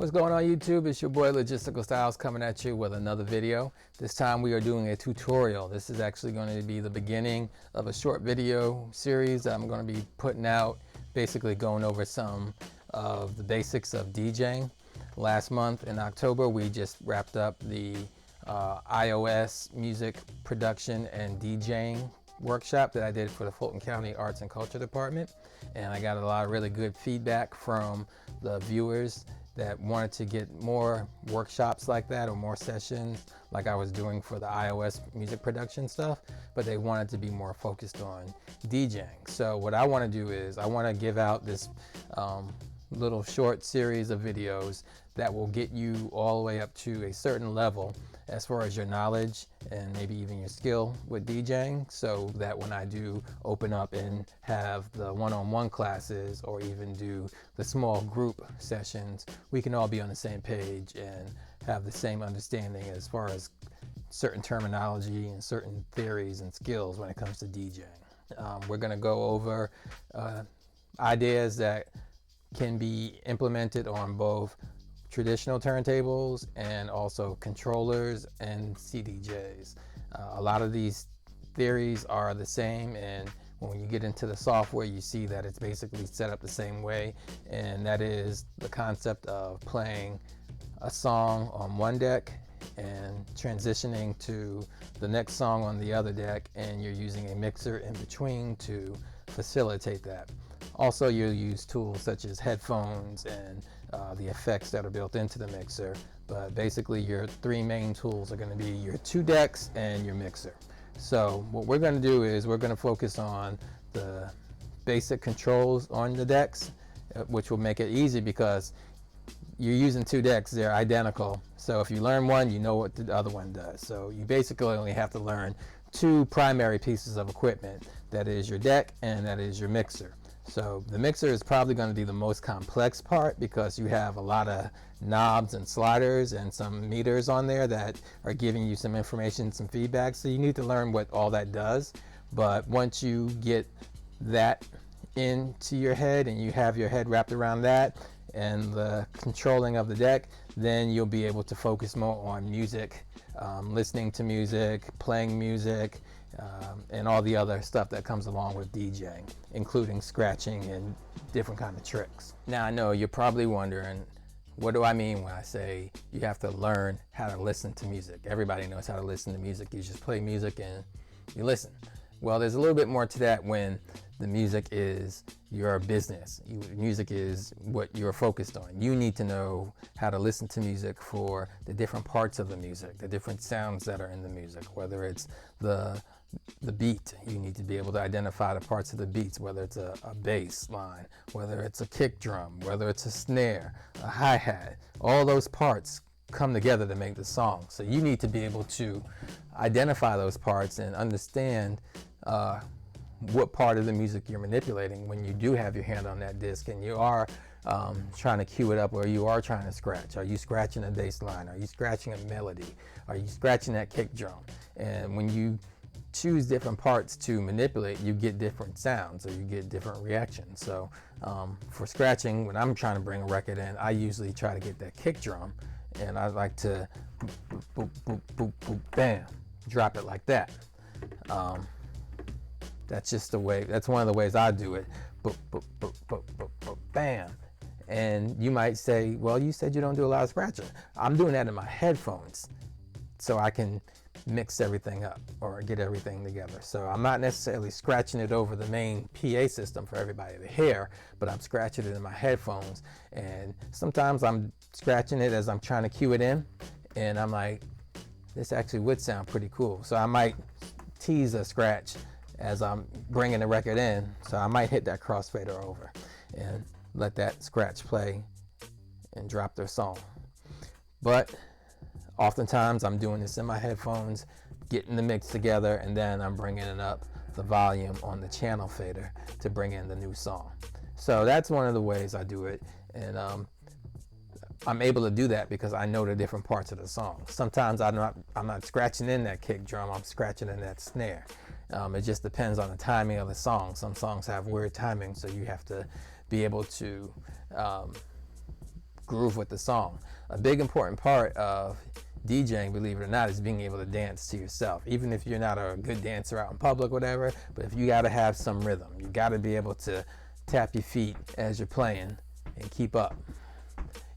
What's going on YouTube? It's your boy Logisticalstyles coming at you with another video. This time we are doing a tutorial. This is actually going to be the beginning of a short video series that I'm going to be putting out, basically going over some of the basics of DJing. Last month in October we just wrapped up the iOS music production and DJing workshop that I did for the Fulton County Arts and Culture Department, and I got a lot of really good feedback from the viewers that wanted to get more workshops like that or more sessions like I was doing for the iOS music production stuff, but they wanted to be more focused on DJing. So what I want to do is I want to give out this little short series of videos that will get you all the way up to a certain level as far as your knowledge and maybe even your skill with DJing, so that when I do open up and have the one-on-one classes or even do the small group sessions, we can all be on the same page and have the same understanding as far as certain terminology and certain theories and skills when it comes to DJing. We're going to go over ideas that can be implemented on both traditional turntables and also controllers and CDJs. A lot of these theories are the same, and when you get into the software you see that it's basically set up the same way, and that is the concept of playing a song on one deck and transitioning to the next song on the other deck, and you're using a mixer in between to facilitate that. Also, you'll use tools such as headphones and the effects that are built into the mixer, but basically your three main tools are going to be your two decks and your mixer. So what we're going to do is we're going to focus on the basic controls on the decks, which will make it easy because you're using two decks, they're identical. So if you learn one, you know what the other one does. So you basically only have to learn two primary pieces of equipment, that is your deck and that is your mixer. So the mixer is probably going to be the most complex part because you have a lot of knobs and sliders and some meters on there that are giving you some information, some feedback. So you need to learn what all that does. But once you get that into your head and you have your head wrapped around that and the controlling of the deck, then you'll be able to focus more on music, listening to music, playing music, and all the other stuff that comes along with DJing, including scratching and different kind of tricks. Now I know you're probably wondering, what do I mean when I say you have to learn how to listen to music? Everybody knows how to listen to music. You just play music and you listen. Well, there's a little bit more to that when the music is your business. Music is what you're focused on. You need to know how to listen to music for the different parts of the music, the different sounds that are in the music, whether it's the beat. You need to be able to identify the parts of the beats, whether it's a bass line, whether it's a kick drum, whether it's a snare, a hi-hat. All those parts come together to make the song. So you need to be able to identify those parts and understand what part of the music you're manipulating when you do have your hand on that disc and you are trying to cue it up, or you are trying to scratch. Are you scratching a bass line? Are you scratching a melody? Are you scratching that kick drum? And when you choose different parts to manipulate, you get different sounds or you get different reactions. So for scratching, when I'm trying to bring a record in, I usually try to get that kick drum, and I like to boop, boop, boop, boop, boop, bam, drop it like that. That's just the way, that's one of the ways I do it. Boop, boop, boop, boop, boop, boop, bam. And you might say, well, you said you don't do a lot of scratching. I'm doing that in my headphones so I can mix everything up or get everything together. So I'm not necessarily scratching it over the main PA system for everybody to hear, but I'm scratching it in my headphones. And sometimes I'm scratching it as I'm trying to cue it in, and I'm like, this actually would sound pretty cool. So I might tease a scratch as I'm bringing the record in. So I might hit that crossfader over and let that scratch play and drop their song. But oftentimes I'm doing this in my headphones, getting the mix together, and then I'm bringing it up the volume on the channel fader to bring in the new song. So that's one of the ways I do it, and I'm able to do that because I know the different parts of the song. Sometimes I'm not scratching in that kick drum, I'm scratching in that snare. It just depends on the timing of the song. Some songs have weird timing, so you have to be able to groove with the song. A big important part of DJing, believe it or not, is being able to dance to yourself. Even if you're not a good dancer out in public, whatever, but if you got to have some rhythm, you got to be able to tap your feet as you're playing and keep up.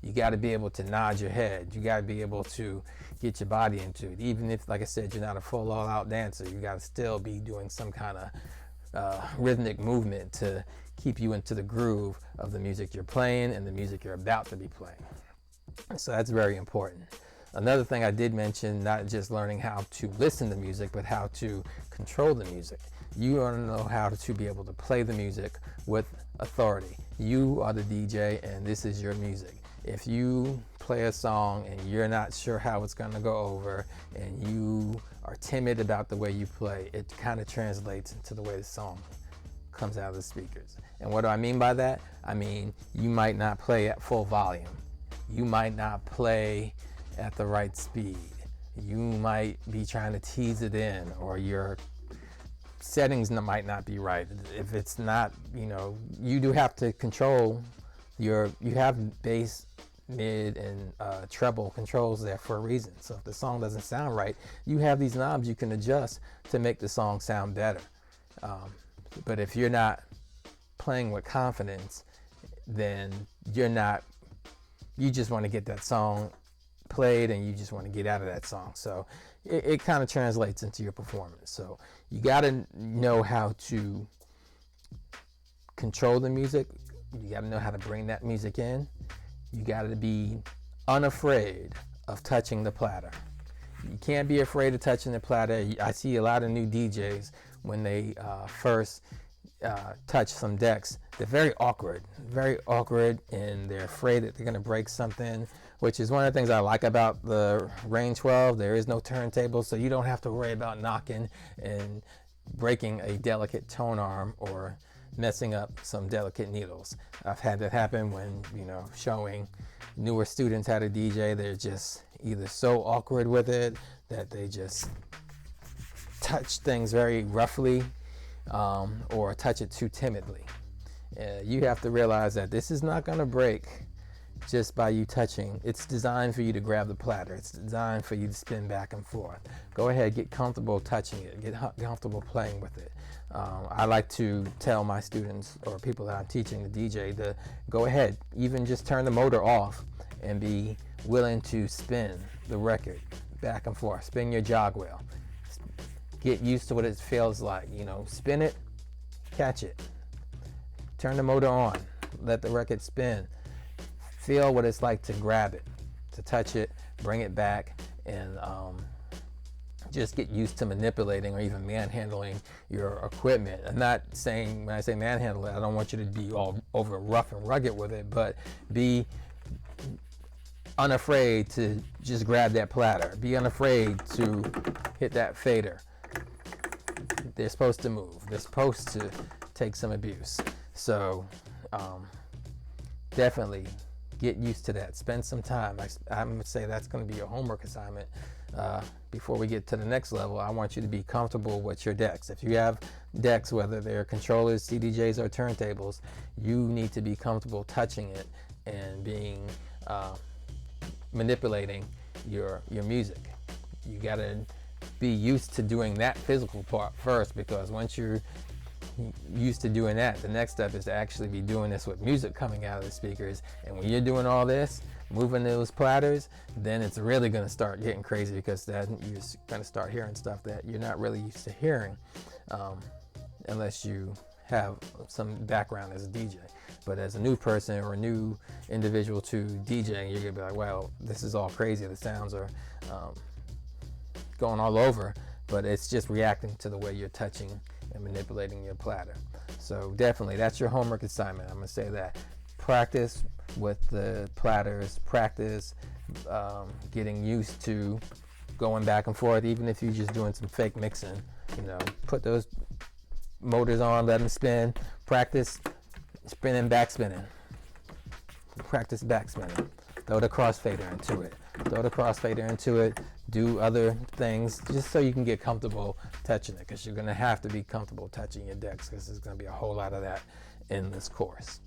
You got to be able to nod your head. You got to be able to get your body into it. Even if, like I said, you're not a full all-out dancer, you got to still be doing some kind of rhythmic movement to keep you into the groove of the music you're playing and the music you're about to be playing. So that's very important. Another thing I did mention, not just learning how to listen to music, but how to control the music. You want to know how to be able to play the music with authority. You are the DJ and this is your music. If you play a song and you're not sure how it's going to go over and you are timid about the way you play, it kind of translates into the way the song comes out of the speakers. And what do I mean by that? I mean, you might not play at full volume. You might not play at the right speed. You might be trying to tease it in, or your settings might not be right. If it's not, you do have to control you have bass, mid, and treble controls there for a reason. So if the song doesn't sound right, you have these knobs you can adjust to make the song sound better. But if you're not playing with confidence, then you just want to get that song played and you just want to get out of that song. So it kind of translates into your performance. So you got to know how to control the music. You got to know how to bring that music in. You got to be unafraid of touching the platter. You can't be afraid of touching the platter. I see a lot of new DJs when they first touch some decks. They're very awkward, and they're afraid that they're going to break something, which is one of the things I like about the Range 12. There is no turntable, so you don't have to worry about knocking and breaking a delicate tone arm or messing up some delicate needles. I've had that happen when, showing newer students how to DJ. They're just either so awkward with it that they just touch things very roughly, or touch it too timidly. You have to realize that this is not going to break just by you touching. It's designed for you to grab the platter. It's designed for you to spin back and forth. Go ahead, get comfortable touching it, get comfortable playing with it. I like to tell my students or people that I'm teaching to DJ to go ahead, even just turn the motor off and be willing to spin the record back and forth. Spin your jog wheel. Get used to what it feels like. Spin it, catch it. Turn the motor on, let the record spin. Feel what it's like to grab it, to touch it, bring it back, and just get used to manipulating or even manhandling your equipment. I'm not saying, when I say manhandle it, I don't want you to be all over rough and rugged with it, but be unafraid to just grab that platter. Be unafraid to hit that fader. They're supposed to move. They're supposed to take some abuse. So definitely get used to that. Spend some time. I'm going to say that's going to be your homework assignment. Before we get to the next level, I want you to be comfortable with your decks. If you have decks, whether they're controllers, CDJs, or turntables, you need to be comfortable touching it and being manipulating your music. You got to be used to doing that physical part first, because once you're used to doing that, the next step is to actually be doing this with music coming out of the speakers. And when you're doing all this, moving those platters, then it's really going to start getting crazy, because then you're going to start hearing stuff that you're not really used to hearing, unless you have some background as a DJ. But as a new person or a new individual to DJing, you're going to be like, well, this is all crazy. The sounds are going all over, but it's just reacting to the way you're touching and manipulating your platter. So definitely, that's your homework assignment. I'm going to say that. Practice with the platters. Practice getting used to going back and forth, even if you're just doing some fake mixing. Put those motors on, let them spin. Practice spinning, back spinning. Practice back spinning. Throw the crossfader into it. Do other things just so you can get comfortable touching it, because you're going to have to be comfortable touching your decks, because there's going to be a whole lot of that in this course.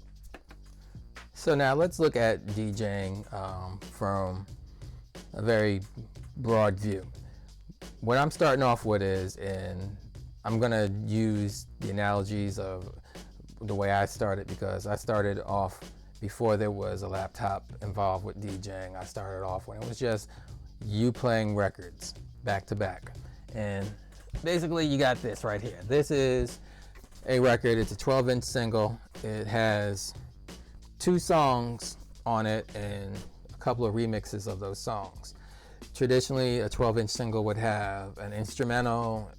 So now let's look at DJing from a very broad view. What I'm starting off with is, and I'm gonna use the analogies of the way I started, because I started off before there was a laptop involved with DJing. I started off when it was just you playing records back to back. And basically you got this right here. This is a record. It's a 12-inch single. It has 2 songs on it and a couple of remixes of those songs. Traditionally, a 12-inch single would have an instrumental,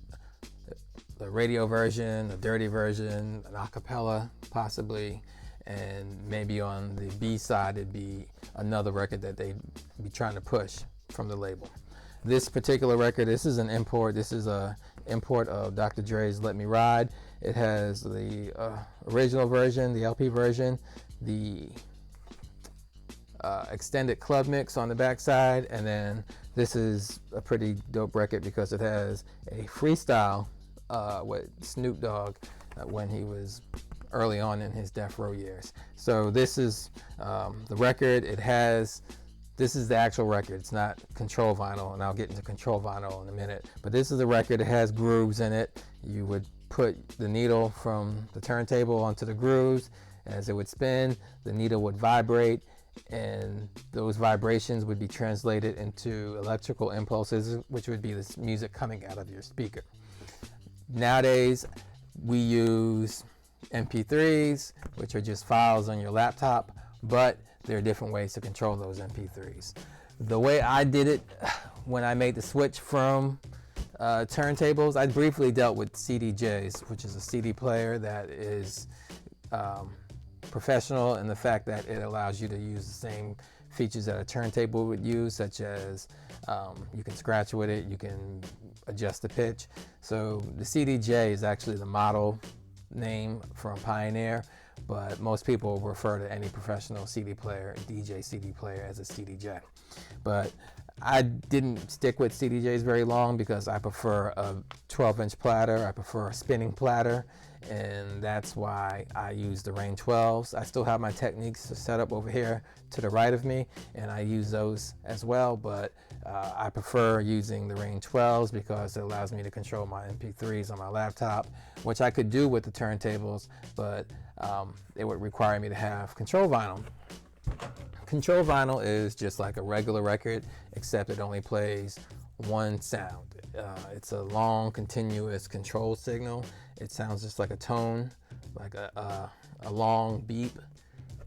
the radio version, the dirty version, an a cappella possibly, and maybe on the B side it'd be another record that they'd be trying to push from the label. This particular record, this is an import. This is a import of Dr. Dre's Let Me Ride. It has the original version, the LP version, the extended club mix on the backside, and then this is a pretty dope record because it has a freestyle with Snoop Dogg when he was early on in his Death Row years. So this is the record. This is the actual record. It's not control vinyl, and I'll get into control vinyl in a minute. But this is the record. It has grooves in it. You would put the needle from the turntable onto the grooves. As it would spin, the needle would vibrate, and those vibrations would be translated into electrical impulses, which would be this music coming out of your speaker. Nowadays, we use MP3s, which are just files on your laptop, but there are different ways to control those MP3s. The way I did it when I made the switch from turntables, I briefly dealt with CDJs, which is a CD player that is professional in the fact that it allows you to use the same features that a turntable would use, such as you can scratch with it, you can adjust the pitch. So the CDJ is actually the model name from Pioneer, but most people refer to any professional CD player, DJ CD player, as a CDJ. But I didn't stick with CDJs very long because I prefer a 12-inch platter, I prefer a spinning platter, and that's why I use the Rain 12s. I still have my Techniques set up over here to the right of me, and I use those as well, but I prefer using the Rain 12s because it allows me to control my MP3s on my laptop, which I could do with the turntables, but it would require me to have control vinyl. Control vinyl is just like a regular record, except it only plays one sound. It's a long, continuous control signal. It sounds just like a tone, like a long beep,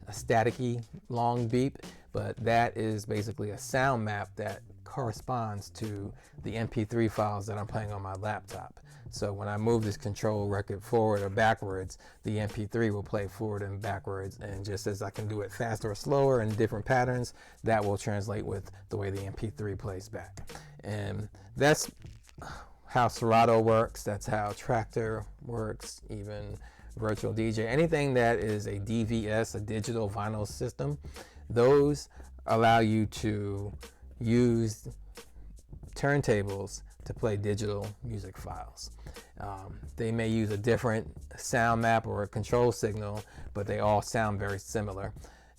a staticky long beep, but that is basically a sound map that corresponds to the MP3 files that I'm playing on my laptop. So when I move this control record forward or backwards, the MP3 will play forward and backwards, and just as I can do it faster or slower in different patterns, that will translate with the way the MP3 plays back. And that's how Serato works, that's how Tractor works, even Virtual DJ. Anything that is a DVS, a digital vinyl system, those allow you to use turntables to play digital music files. They may use a different sound map or a control signal, but they all sound very similar,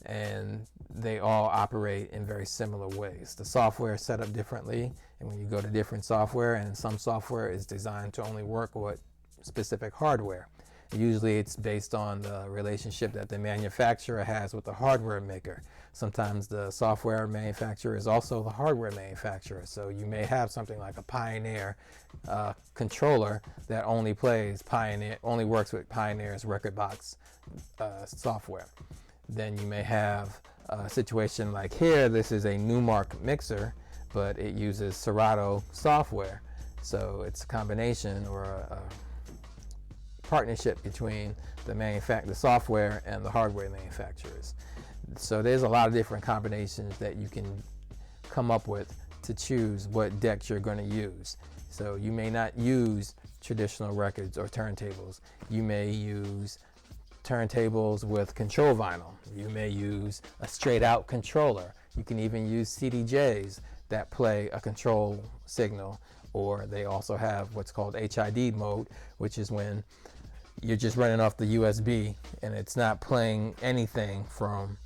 and they all operate in very similar ways. The software is set up differently, and when you go to different software, and some software is designed to only work with specific hardware. Usually it's based on the relationship that the manufacturer has with the hardware maker. Sometimes the software manufacturer is also the hardware manufacturer. So you may have something like a Pioneer controller that only works with Pioneer's record box software. Then you may have a situation like here. This is a Newmark mixer, but it uses Serato software. So it's a combination or a partnership between the software and the hardware manufacturers. So there's a lot of different combinations that you can come up with to choose what decks you're going to use. So you may not use traditional records or turntables. You may use turntables with control vinyl. You may use a straight out controller. You can even use CDJs that play a control signal, or they also have what's called HID mode, which is when you're just running off the USB and it's not playing anything from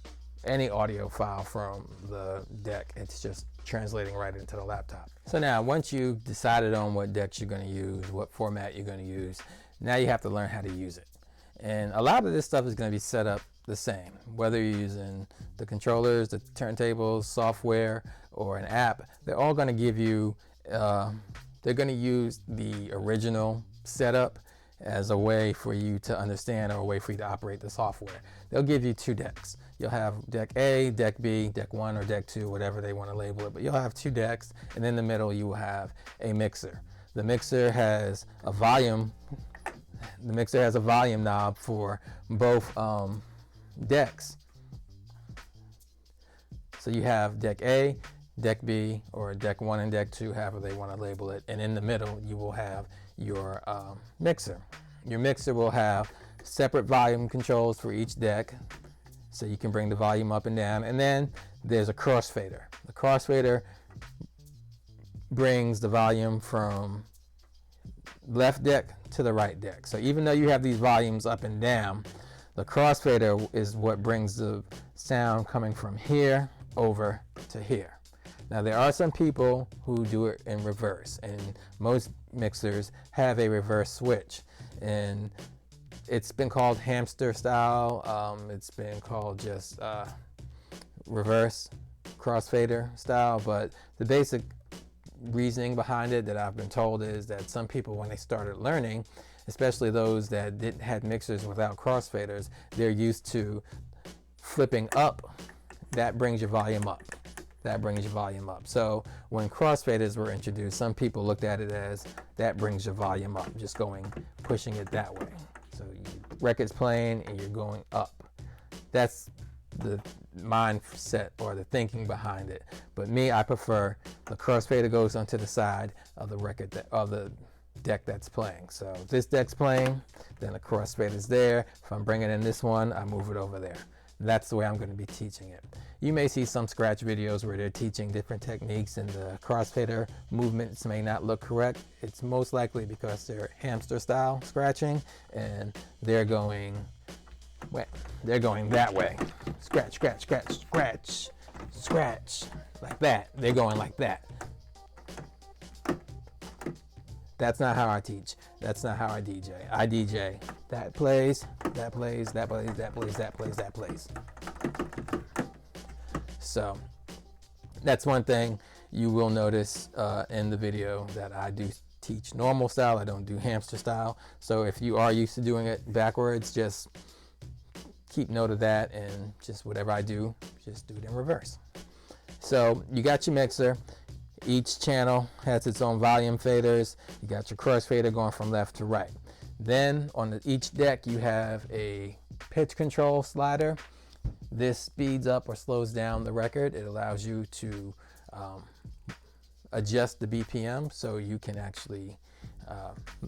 any audio file from the deck. It's just translating right into the laptop. So now once you've decided on what decks you're going to use, what format you're going to use, now you have to learn how to use it. And a lot of this stuff is going to be set up the same, whether you're using the controllers, the turntables, software, or an app. They're all going to give you, they're going to use the original setup as a way for you to understand, or a way for you to operate the software. They'll give you two decks. You'll have deck A, deck B, deck 1 or deck 2, whatever they want to label it, but you'll have two decks, and in the middle you will have a mixer. The mixer has a volume knob for both decks. So you have deck A, deck B, or deck 1 and deck 2, however they want to label it, and in the middle you will have your mixer. Your mixer will have separate volume controls for each deck, so you can bring the volume up and down, and then there's a crossfader. The crossfader brings the volume from left deck to the right deck. So even though you have these volumes up and down, the crossfader is what brings the sound coming from here over to here. Now there are some people who do it in reverse, and most mixers have a reverse switch, and it's been called hamster style. It's been called just reverse crossfader style, but the basic reasoning behind it that I've been told is that some people, when they started learning, especially those that had mixers without crossfaders, they're used to flipping up. That brings your volume up. That brings your volume up. So when crossfaders were introduced, some people looked at it as that brings your volume up, just pushing it that way. So record's playing and you're going up. That's the mindset or the thinking behind it. But me, I prefer the crossfader goes onto the side of the record of the deck that's playing. So if this deck's playing, then the crossfader's there. If I'm bringing in this one, I move it over there. That's the way I'm going to be teaching it. You may see some scratch videos where they're teaching different techniques and the crossfader movements may not look correct. It's most likely because they're hamster style scratching and they're going that way. Scratch, scratch, scratch, scratch, scratch, like that. They're going like that. That's not how I teach. That's not how I DJ. I DJ. That plays, that plays, that plays, that plays, that plays, that plays. So that's one thing you will notice in the video, that I do teach normal style. I don't do hamster style. So if you are used to doing it backwards, just keep note of that, and just whatever I do, just do it in reverse. So you got your mixer. Each channel has its own volume faders. You got your crossfader going from left to right. Then on each deck you have a pitch control slider. This speeds up or slows down the record. It allows you to adjust the BPM, so you can actually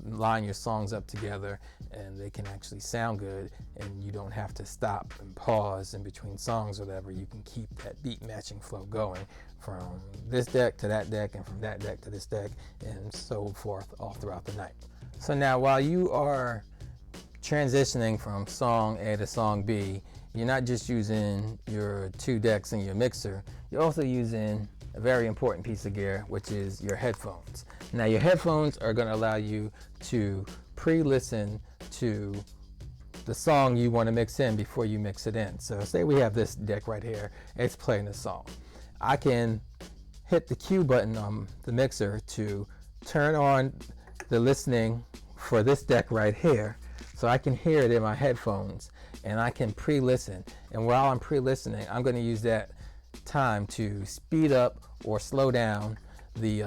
line your songs up together and they can actually sound good, and you don't have to stop and pause in between songs or whatever. You can keep that beat matching flow going from this deck to that deck, and from that deck to this deck, and so forth all throughout the night. So now while you are transitioning from song A to song B, you're not just using your two decks and your mixer, you're also using a very important piece of gear, which is your headphones. Now your headphones are going to allow you to pre-listen to the song you want to mix in before you mix it in. So say we have this deck right here, it's playing the song. I can hit the Q button on the mixer to turn on the listening for this deck right here, so I can hear it in my headphones and I can pre-listen. And while I'm pre-listening, I'm going to use that time to speed up or slow down the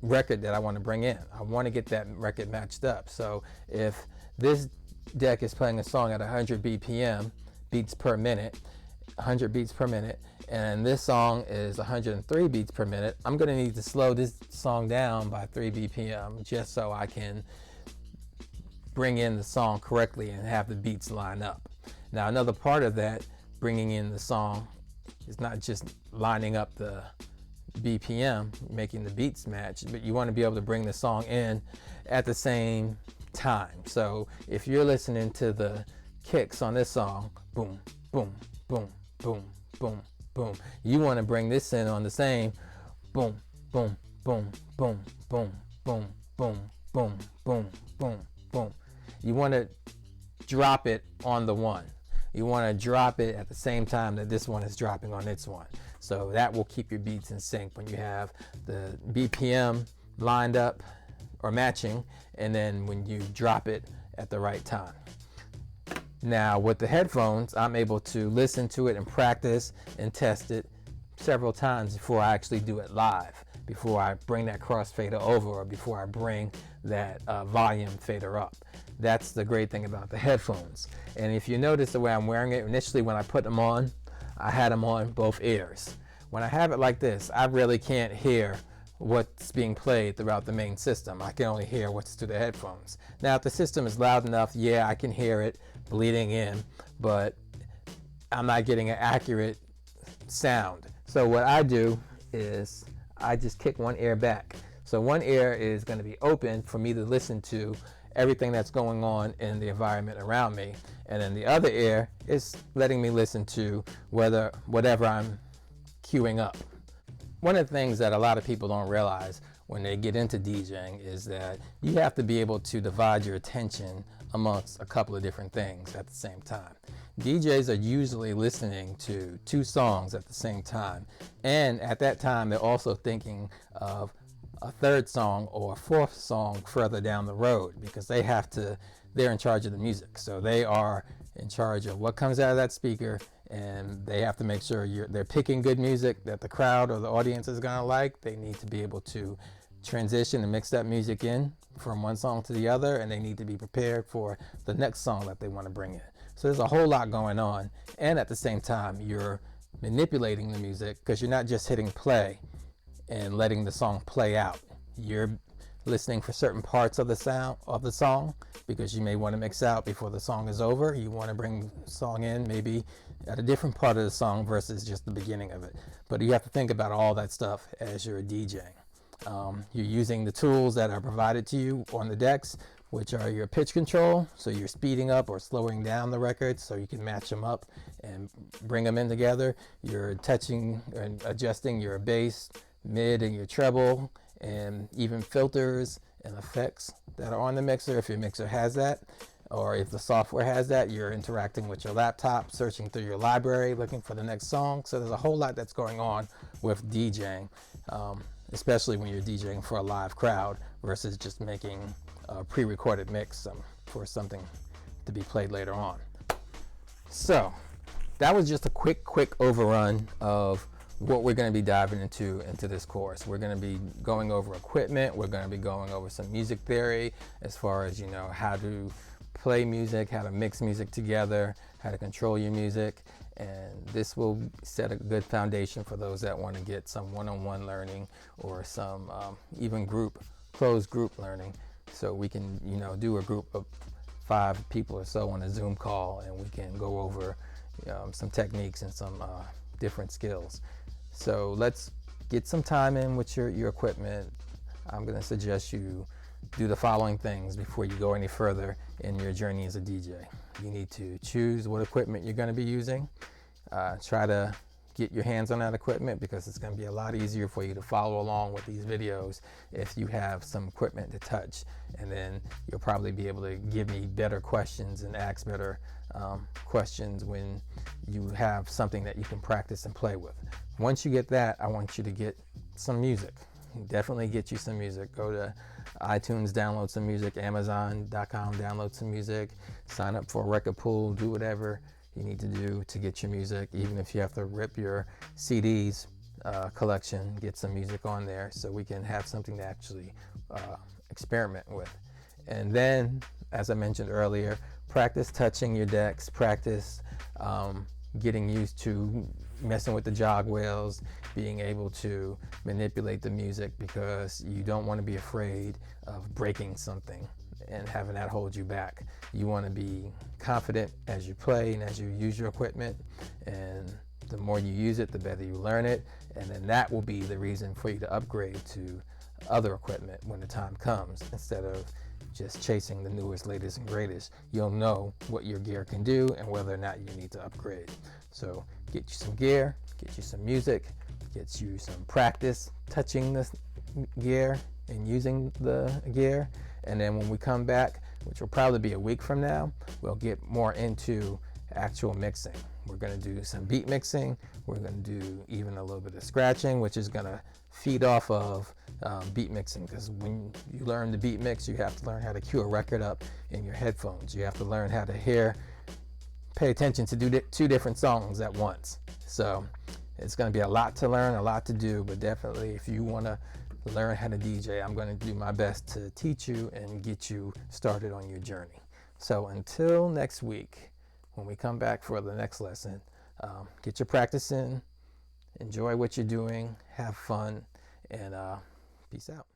record that I want to bring in. I want to get that record matched up. So if this deck is playing a song at 100 BPM, beats per minute, 100 beats per minute, and this song is 103 beats per minute, I'm going to need to slow this song down by 3 BPM just so I can bring in the song correctly and have the beats line up. Now another part of that, bringing in the song, is not just lining up the BPM, making the beats match, but you want to be able to bring the song in at the same time. So if you're listening to the kicks on this song, boom, boom, boom, boom, boom, boom. You want to bring this in on the same boom, boom, boom, boom, boom, boom, boom, boom, boom, boom, boom. You want to drop it on the one. You want to drop it at the same time that this one is dropping on its one. So that will keep your beats in sync when you have the BPM lined up or matching, and then when you drop it at the right time. Now with the headphones, I'm able to listen to it and practice and test it several times before I actually do it live, before I bring that crossfader over, or before I bring that volume fader up. That's the great thing about the headphones. And if you notice the way I'm wearing it, initially when I put them on, I had them on both ears. When I have it like this, I really can't hear what's being played throughout the main system. I can only hear what's through the headphones. Now if the system is loud enough, yeah, I can hear it bleeding in, but I'm not getting an accurate sound. So what I do is I just kick one ear back. So one ear is going to be open for me to listen to everything that's going on in the environment around me, and then the other ear is letting me listen to whatever I'm queuing up. One of the things that a lot of people don't realize when they get into DJing is that you have to be able to divide your attention amongst a couple of different things at the same time. DJs are usually listening to 2 songs at the same time, and at that time they're also thinking of a 3rd song or a 4th song further down the road, because they're in charge of the music. So they are in charge of what comes out of that speaker, and they have to make sure they're picking good music that the crowd or the audience is gonna like. They need to be able to transition and mix that music in from one song to the other, and they need to be prepared for the next song that they want to bring in. So there's a whole lot going on, and at the same time you're manipulating the music, because you're not just hitting play and letting the song play out. You're listening for certain parts of the sound of the song, because you may want to mix out before the song is over. You want to bring the song in maybe at a different part of the song versus just the beginning of it. But you have to think about all that stuff as you're DJing. You're using the tools that are provided to you on the decks, which are your pitch control. So you're speeding up or slowing down the records so you can match them up and bring them in together. You're touching and adjusting your bass, mid, and your treble, and even filters and effects that are on the mixer if your mixer has that, or if the software has that. You're interacting with your laptop, searching through your library, looking for the next song. So there's a whole lot that's going on with DJing, especially when you're DJing for a live crowd versus just making a pre-recorded mix for something to be played later on. So that was just a quick overrun of what we're going to be diving into this course. We're going to be going over equipment. We're going to be going over some music theory as far as, how to play music, how to mix music together, how to control your music. And this will set a good foundation for those that want to get some one-on-one learning or some even closed group learning. So we can, do a group of 5 people or so on a Zoom call, and we can go over some techniques and some different skills. So let's get some time in with your equipment. I'm going to suggest you do the following things before you go any further in your journey as a DJ. You need to choose what equipment you're going to be using. Try to get your hands on that equipment, because it's going to be a lot easier for you to follow along with these videos if you have some equipment to touch, and then you'll probably be able to give me better questions and ask better questions when you have something that you can practice and play with. Once you get that, I want you to get some music. Definitely get you some music. Go to iTunes, download some music, Amazon.com, download some music, sign up for a record pool, do whatever you need to do to get your music. Even if you have to rip your CDs collection, get some music on there so we can have something to actually experiment with. And then, as I mentioned earlier, practice touching your decks, practice getting used to messing with the jog wheels, being able to manipulate the music, because you don't want to be afraid of breaking something and having that hold you back. You want to be confident as you play and as you use your equipment, and the more you use it, the better you learn it, and then that will be the reason for you to upgrade to other equipment when the time comes, instead of just chasing the newest, latest, and greatest. You'll know what your gear can do and whether or not you need to upgrade. So get you some gear, get you some music, get you some practice touching this gear and using the gear. And then when we come back, which will probably be a week from now, we'll get more into actual mixing. We're going to do some beat mixing. We're going to do even a little bit of scratching, which is going to feed off of beat mixing, because when you learn the beat mix, you have to learn how to cue a record up in your headphones. You have to learn how to pay attention to do two different songs at once. So it's going to be a lot to learn, a lot to do, but definitely if you want to learn how to DJ, I'm going to do my best to teach you and get you started on your journey. So until next week, when we come back for the next lesson, get your practice in, enjoy what you're doing, have fun, and peace out.